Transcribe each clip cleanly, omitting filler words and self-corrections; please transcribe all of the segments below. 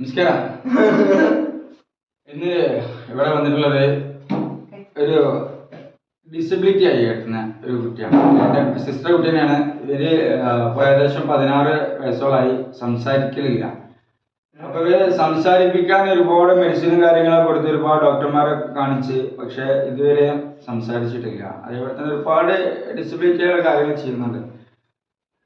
നമസ്കാരം. ഇന്ന് ഇവിടെ വന്നിട്ടുള്ളത് ഒരു ഡിസബിലിറ്റി ആയി കിട്ടുന്ന ഒരു കുട്ടിയാണ്. എൻ്റെ സിസ്റ്റർ കുട്ടി തന്നെയാണ്. ഇവര് ഏകദേശം 16 വയസ്സോളായി, സംസാരിക്കലില്ല. അപ്പൊ ഇവര് സംസാരിപ്പിക്കാൻ ഒരുപാട് മെഡിസിനും കാര്യങ്ങളൊക്കെ കൊടുത്ത് ഒരുപാട് ഡോക്ടർമാരെ കാണിച്ച്, പക്ഷെ ഇതുവരെ സംസാരിച്ചിട്ടില്ല. അതേപോലെ തന്നെ ഒരുപാട് ഡിസബിലിറ്റിയുടെ കാര്യങ്ങൾ ചെയ്യുന്നുണ്ട്.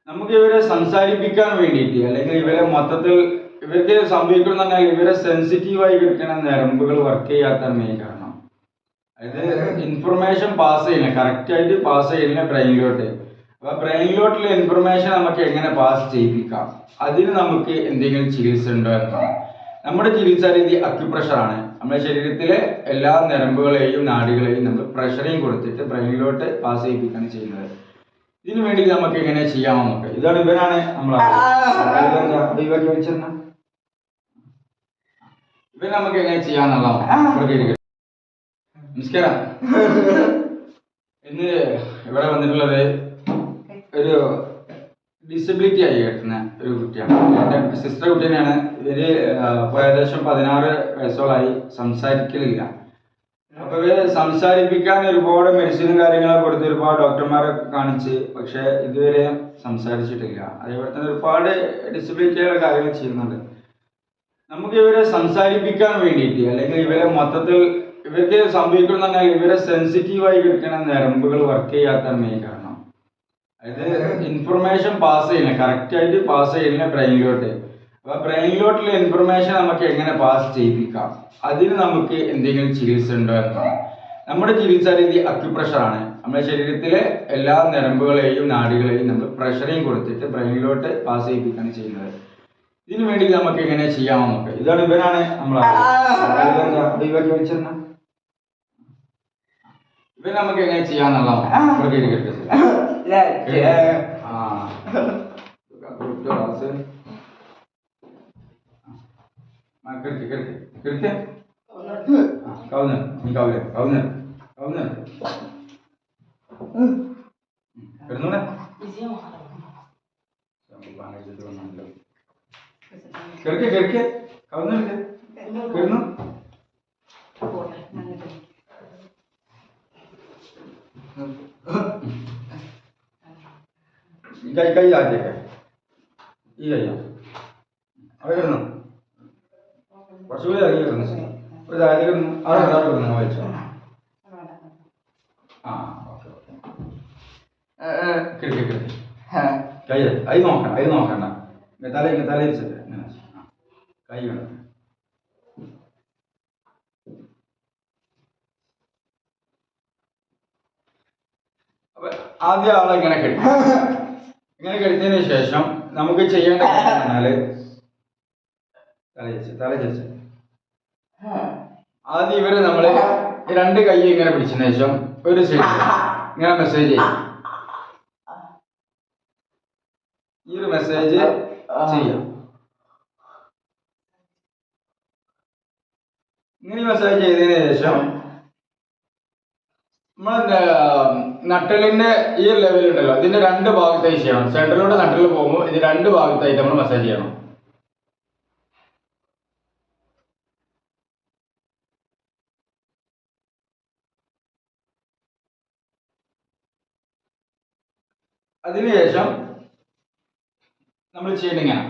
നമുക്ക് ഇവരെ സംസാരിപ്പിക്കാൻ വേണ്ടിയിട്ട്, അല്ലെങ്കിൽ ഇവരെ മൊത്തത്തിൽ ഇവർക്ക് സംഭവിക്കുന്ന ഇവരെ സെൻസിറ്റീവായി കിടക്കുന്ന ഞരമ്പുകൾ വർക്ക് ചെയ്യാത്ത മെയിൻ കാരണം. അതായത് ഇൻഫർമേഷൻ പാസ് ചെയ്യില്ല, കറക്റ്റായിട്ട് പാസ് ചെയ്യില്ല ബ്രെയിനിലോട്ട്. അപ്പൊ ബ്രെയിനിലോട്ടുള്ള ഇൻഫർമേഷൻ നമുക്ക് എങ്ങനെ പാസ് ചെയ്യിപ്പിക്കാം, അതിന് നമുക്ക് എന്തെങ്കിലും ചികിത്സ ഉണ്ടോ എന്നാണ്. നമ്മുടെ ചികിത്സാ രീതി അക്യുപ്രഷറാണ്. നമ്മുടെ ശരീരത്തിലെ എല്ലാ ഞരമ്പുകളെയും നാഡികളെയും നമ്മൾ പ്രഷറിങ് കൊടുത്തിട്ട് ബ്രെയിനിലോട്ട് പാസ് ചെയ്യിപ്പിക്കുകയാണ് ചെയ്യുന്നത്. ഇതിനു വേണ്ടി നമുക്ക് എങ്ങനെ ചെയ്യാമെന്ന് നോക്കാം. ഇതാണ് ഇവരാണ് നമ്മൾ ഇവർ നമുക്ക് എങ്ങനെ ചെയ്യാന്നുള്ളതാണ്. നമസ്കാരം. ഇന്ന് ഇവിടെ വന്നിട്ടുള്ളത് ഒരു ഡിസബിലിറ്റി ആയി കിട്ടുന്ന ഒരു കുട്ടിയാണ്. എൻ്റെ സിസ്റ്റർ കുട്ടി തന്നെയാണ്. ഇവര് ഏകദേശം 16 വയസ്സോളായി, സംസാരിക്കലില്ല. അപ്പൊ ഇവര് സംസാരിപ്പിക്കാൻ ഒരുപാട് മെഡിസിനും കാര്യങ്ങളൊക്കെ കൊടുത്ത് ഒരുപാട് ഡോക്ടർമാരെ കാണിച്ച്, പക്ഷെ ഇതുവരെ സംസാരിച്ചിട്ടില്ല. അതേപോലെ തന്നെ ഒരുപാട് ഡിസബിലിറ്റിയുടെ കാര്യങ്ങൾ ചെയ്യുന്നുണ്ട്. നമുക്ക് ഇവരെ സംസാരിപ്പിക്കാൻ വേണ്ടിയിട്ട്, അല്ലെങ്കിൽ ഇവരെ മൊത്തത്തിൽ ഇവർക്ക് സംഭവിക്കുന്ന ഇവരെ സെൻസിറ്റീവായി കിടക്കുന്ന ഞരമ്പുകൾ വർക്ക് ചെയ്യാത്ത മെയിൻ കാരണം. അതായത് ഇൻഫർമേഷൻ പാസ് ചെയ്യില്ല, കറക്റ്റായിട്ട് പാസ് ചെയ്യില്ല ബ്രെയിനിലോട്ട്. അപ്പൊ ബ്രെയിനിലോട്ടുള്ള ഇൻഫർമേഷൻ നമുക്ക് എങ്ങനെ പാസ് ചെയ്യിപ്പിക്കാം, അതിന് നമുക്ക് എന്തെങ്കിലും ചികിത്സ ഉണ്ടോ എന്നാണ്. നമ്മുടെ ചികിത്സാ രീതി അക്യുപ്രഷറാണ്. നമ്മുടെ ശരീരത്തിലെ എല്ലാ ഞരമ്പുകളെയും നാഡികളെയും നമ്മൾ പ്രഷറിങ് കൊടുത്തിട്ട് ബ്രെയിനിലോട്ട് പാസ് ചെയ്യിപ്പിക്കുകയാണ് ചെയ്യുന്നത്. ഇതിനു വേണ്ടി നമുക്ക് എങ്ങനെ ചെയ്യാമെന്ന് നോക്കാം. ഇതാണ് ഇവരാണ് നമ്മൾ ഇവർ നമുക്ക് എങ്ങനെ ചെയ്യാന്നുള്ളതാണ്. കൈ ആദ്യമൊക്കെ ഈ കയ്യോ അവിടെ കിടന്നു, കുറച്ചുകൂടി ഇറങ്ങി കിടന്നു, ഒരു ആദ്യം കിടന്നു, അവിടെ കിടന്നു വായിച്ചോ. ആ ഓക്കെ ഓക്കെ കിടക്കി കിടക്കി കൈ അത് നോക്കണ്ട, അത് നോക്കണ്ട, തലയിരിച്ചത് കൈ വേണം. അപ്പൊ ആദ്യം ആളെ ഇങ്ങനെ കെട്ടി, ഇങ്ങനെ കെടുത്തതിന് ശേഷം നമുക്ക് ചെയ്യേണ്ട പറഞ്ഞാല് തലചരിച്ച് ആദ്യം ഇവര് നമ്മള് 2 കൈ ഇങ്ങനെ പിടിച്ചതിന് ശേഷം ഒരു സൈഡ് ഇങ്ങനെ മെസ്സേജ് ചെയ്യും. ഈ ഒരു മെസ്സേജ് ചെയ്യാം. ഇങ്ങനെ മെസ്സേജ് ചെയ്തതിന് ശേഷം നമ്മളെ നട്ടലിന്റെ ഈ ലെവൽ ഉണ്ടല്ലോ, ഇതിന്റെ 2 ഭാഗത്തായി ചെയ്യണം. സെൻട്രലിലൂടെ നട്ടലിൽ പോകുമ്പോൾ ഇത് 2 ഭാഗത്തായിട്ട് നമ്മൾ മസാജ് ചെയ്യണം. അതിനുശേഷം നമ്മൾ ചെയ്യണം ഇങ്ങനെ.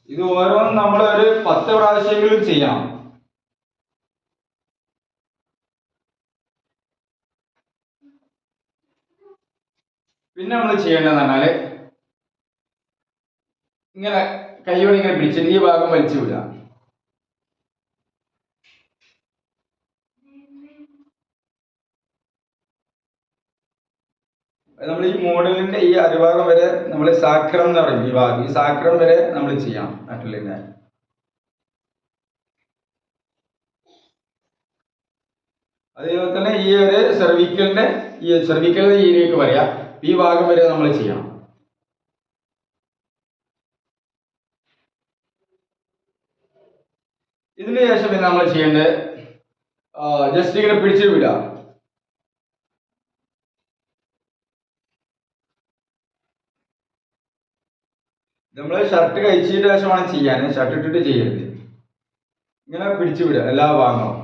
ഇത് ഓരോന്നും നമ്മൾ ഒരു 10 പ്രാവശ്യമെങ്കിലും ചെയ്യണം. പിന്നെ നമ്മൾ ചെയ്യേണ്ടതെന്ന് പറഞ്ഞാല് ഇങ്ങനെ കൈയോടെ ഇങ്ങനെ പിടിച്ചിട്ട് ഈ ഭാഗം വലിച്ചു വിടുക. നമ്മൾ ഈ മോഡലിന്റെ ഈ അടിഭാഗം വരെ നമ്മൾ സാക്രം എന്ന് പറയും. ഈ ഭാഗം, ഈ സാക്രം വരെ നമ്മൾ ചെയ്യാം നട്ടലിന്റെ. അതേപോലെ തന്നെ ഈ ഒരു സെർവിക്കലിന്റെ ഈയിലേക്ക് പറയാം, ഈ ഭാഗം വരെ നമ്മൾ ചെയ്യണം. ഇതിന് ശേഷം പിന്നെ നമ്മൾ ചെയ്യേണ്ടത് ജസ്റ്റ് ഇങ്ങനെ പിടിച്ചു വിടുക. നമ്മൾ ഷർട്ട് കഴിച്ചതിന് ശേഷമാണ് ചെയ്യാൻ, ഷർട്ട് ഇട്ടിട്ട് ചെയ്യരുത്. ഇങ്ങനെ പിടിച്ചു വിടുക എല്ലാ ഭാഗങ്ങളും.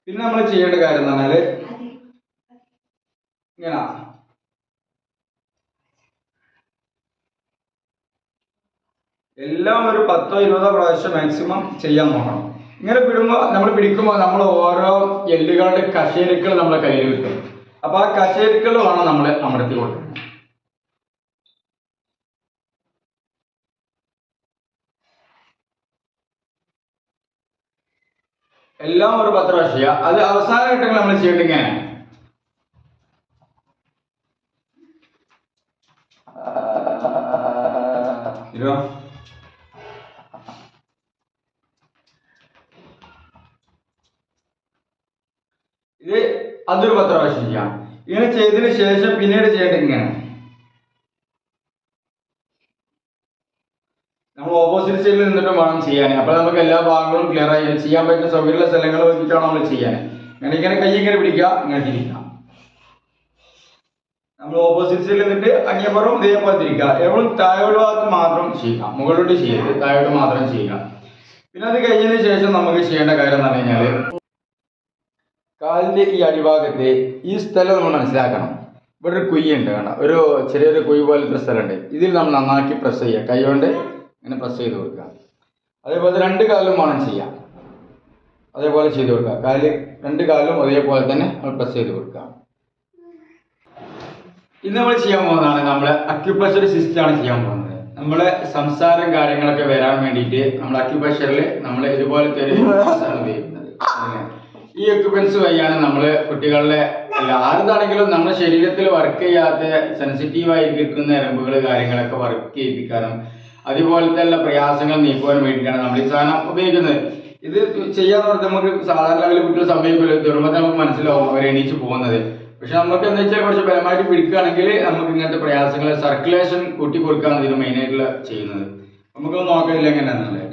പിന്നെ നമ്മൾ ചെയ്യേണ്ട കാര്യം എന്ന് പറഞ്ഞാൽ ഇങ്ങനെ എല്ലാം ഒരു 10-20 പ്രാവശ്യം മാക്സിമം ചെയ്യാൻ നോക്കണം. ഇങ്ങനെ നമ്മൾ പിടിക്കുമ്പോൾ നമ്മൾ ഓരോ എല്ലുകളുടെ കശേരുക്കൾ നമ്മളെ കയ്യിൽ കിട്ടും. അപ്പൊ ആ കശേരുക്കൾ വേണം നമ്മൾ അമർത്തി കൊടുക്കുന്നത്. എല്ലാം ഒരു 10 പ്രാവശ്യം ചെയ്യുക. അത് അവസാന ഘട്ടങ്ങൾ നമ്മൾ ചെയ്യേണ്ടത് ഇങ്ങനെ ഇത് അതൊരു 10 പ്രാവശ്യം ചെയ്യാം. ഇങ്ങനെ ചെയ്തതിന് ശേഷം പിന്നീട് ചെയ്യേണ്ടത് ഇങ്ങനെ നമ്മൾ ഓപ്പോസിറ്റ് സൈഡിൽ നിന്നിട്ട് വേണം ചെയ്യാൻ. അപ്പോൾ നമുക്ക് എല്ലാ ഭാഗങ്ങളും ക്ലിയർ ആയി ചെയ്യാൻ പറ്റുന്ന സൗകര്യമുള്ള സ്ഥലങ്ങൾ വെച്ചിട്ടാണ് നമ്മൾ ചെയ്യാൻ. ഇങ്ങനെ കൈ ഇങ്ങനെ പിടിക്കുക, ഇങ്ങനെ തിരിക്കുക. നമ്മൾ ഓപ്പോസിറ്റ് സൈഡിൽ നിന്നിട്ട് അങ്ങേപ്പുറം ഇതേപോലെ തിരിക്കുക. എപ്പോഴും താഴോട്ട് ഭാഗത്ത് മാത്രം ചെയ്യുക, മുകളിലോട്ട് ചെയ്യരുത്, താഴോട്ട് മാത്രം ചെയ്യുക. പിന്നെ അത് കഴിഞ്ഞതിന് ശേഷം നമുക്ക് ചെയ്യേണ്ട കാര്യം എന്ന് പറഞ്ഞു കഴിഞ്ഞാൽ കാലിൻ്റെ ഈ അടിഭാഗത്ത് ഈ സ്ഥലം നമ്മൾ മനസ്സിലാക്കണം. ഇവിടെ ഒരു കുയ്യുണ്ട്, വേണ്ട ഒരു ചെറിയൊരു കുഴി പോലത്തെ സ്ഥലമുണ്ട്. ഇതിൽ നമ്മൾ നന്നാക്കി പ്രസ് ചെയ്യുക, കൈ കൊണ്ട് ഇങ്ങനെ പ്രസ് ചെയ്ത് കൊടുക്കുക. അതേപോലെ 2 കാലും വേണം ചെയ്യാം, അതേപോലെ ചെയ്ത് കൊടുക്കുക. രണ്ട് കാലും അതേപോലെ തന്നെ നമ്മൾ പ്രസ് ചെയ്ത് കൊടുക്കുക. ഇന്ന് നമ്മൾ ചെയ്യാൻ പോകുന്നതാണ് നമ്മുടെ അക്യുപ്രഷർ സിസ്റ്റമാണ് ചെയ്യാൻ പോകുന്നത്. നമ്മളെ സംസാരം കാര്യങ്ങളൊക്കെ വരാൻ വേണ്ടിയിട്ട് നമ്മൾ അക്യുപ്രഷറിൽ നമ്മൾ ഇതുപോലത്തെ ഒരു ഉപയോഗിക്കുന്നത്. ഈ എക്യുപ്മെന്റ്സ് വഴിയാണ് നമ്മൾ കുട്ടികളുടെ ആരുതാണെങ്കിലും നമ്മുടെ ശരീരത്തിൽ വർക്ക് ചെയ്യാത്ത സെൻസിറ്റീവായി നിൽക്കുന്ന എരമ്പുകൾ കാര്യങ്ങളൊക്കെ വർക്ക് ചെയ്യിപ്പിക്കാനും അതുപോലത്തെ എല്ലാ പ്രയാസങ്ങൾ നീക്കുവാനും വേണ്ടിയിട്ടാണ് നമ്മൾ ഈ സാധനം ഉപയോഗിക്കുന്നത്. ഇത് ചെയ്യാന്ന് പറഞ്ഞാൽ നമുക്ക് സാധാരണ ലെവലിൽ കുട്ടികൾ സമയമില്ല, തുറമ്പോൾ നമുക്ക് മനസ്സിലാവും അവർ എണീച്ച് പോകുന്നത്. പക്ഷെ നമുക്ക് എന്താ വെച്ചാൽ കുറച്ച് ബലമായിട്ട് പിടിക്കുകയാണെങ്കിൽ നമുക്ക് ഇങ്ങനത്തെ പ്രയാസങ്ങൾ സർക്കുലേഷൻ കൂട്ടി കൊടുക്കുകയാണ് ഇതിന് മെയിനായിട്ടുള്ള ചെയ്യുന്നത്. നമുക്കൊന്നും നോക്കലില്ല എങ്ങനെയാണെന്നുള്ളത്.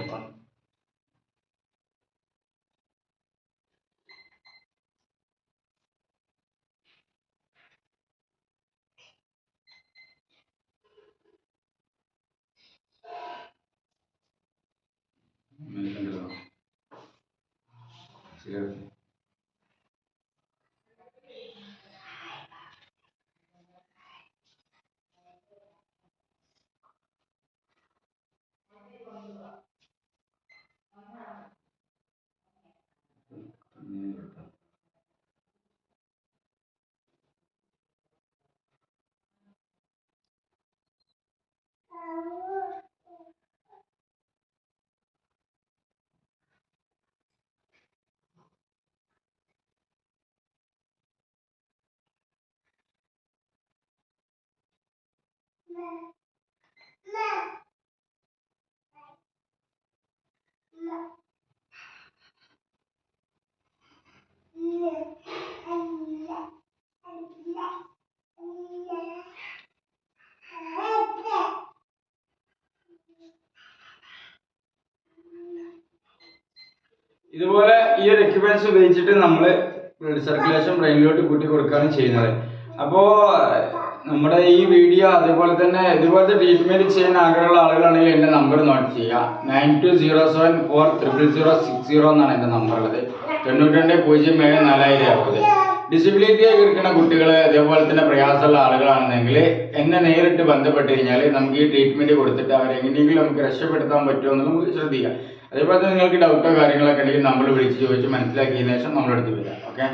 ഇതുപോലെ ഈ ഒരു എക്യുപ്മെന്റ്സ് ഉപയോഗിച്ചിട്ട് നമ്മൾ ബ്ലഡ് സർക്കുലേഷൻ ബ്രെയിനിലോട്ട് കൂട്ടി കൊടുക്കുകയാണ് ചെയ്യുന്നത്. അപ്പോൾ നമ്മുടെ ഈ വീഡിയോ അതേപോലെ തന്നെ ഇതുപോലത്തെ ട്രീറ്റ്മെന്റ് ചെയ്യാൻ ആഗ്രഹമുള്ള ആളുകളാണെങ്കിൽ എൻ്റെ നമ്പർ നോട്ട് ചെയ്യുക. 9207400060 എന്നാണ് എൻ്റെ നമ്പർ ഉള്ളത്. 92074060. ഡിസബിലിറ്റി ആയി ഇരിക്കുന്ന കുട്ടികൾ അതേപോലെ തന്നെ പ്രയാസമുള്ള ആളുകളാണെന്നെങ്കിൽ എന്നെ നേരിട്ട് ബന്ധപ്പെട്ട് കഴിഞ്ഞാൽ നമുക്ക് ഈ ട്രീറ്റ്മെന്റ് കൊടുത്തിട്ട് അവരെങ്ങനെയെങ്കിലും നമുക്ക് രക്ഷപ്പെടുത്താൻ പറ്റുമോ എന്ന് നമുക്ക് ശ്രദ്ധിക്കാം. അതേപോലെ തന്നെ നിങ്ങൾക്ക് ഡൗട്ടോ കാര്യങ്ങളൊക്കെ ഉണ്ടെങ്കിൽ നമ്മൾ വിളിച്ച് ചോദിച്ച് മനസ്സിലാക്കിയതിനു ശേഷം നമ്മളെടുത്ത് വരാം. ഓക്കെ.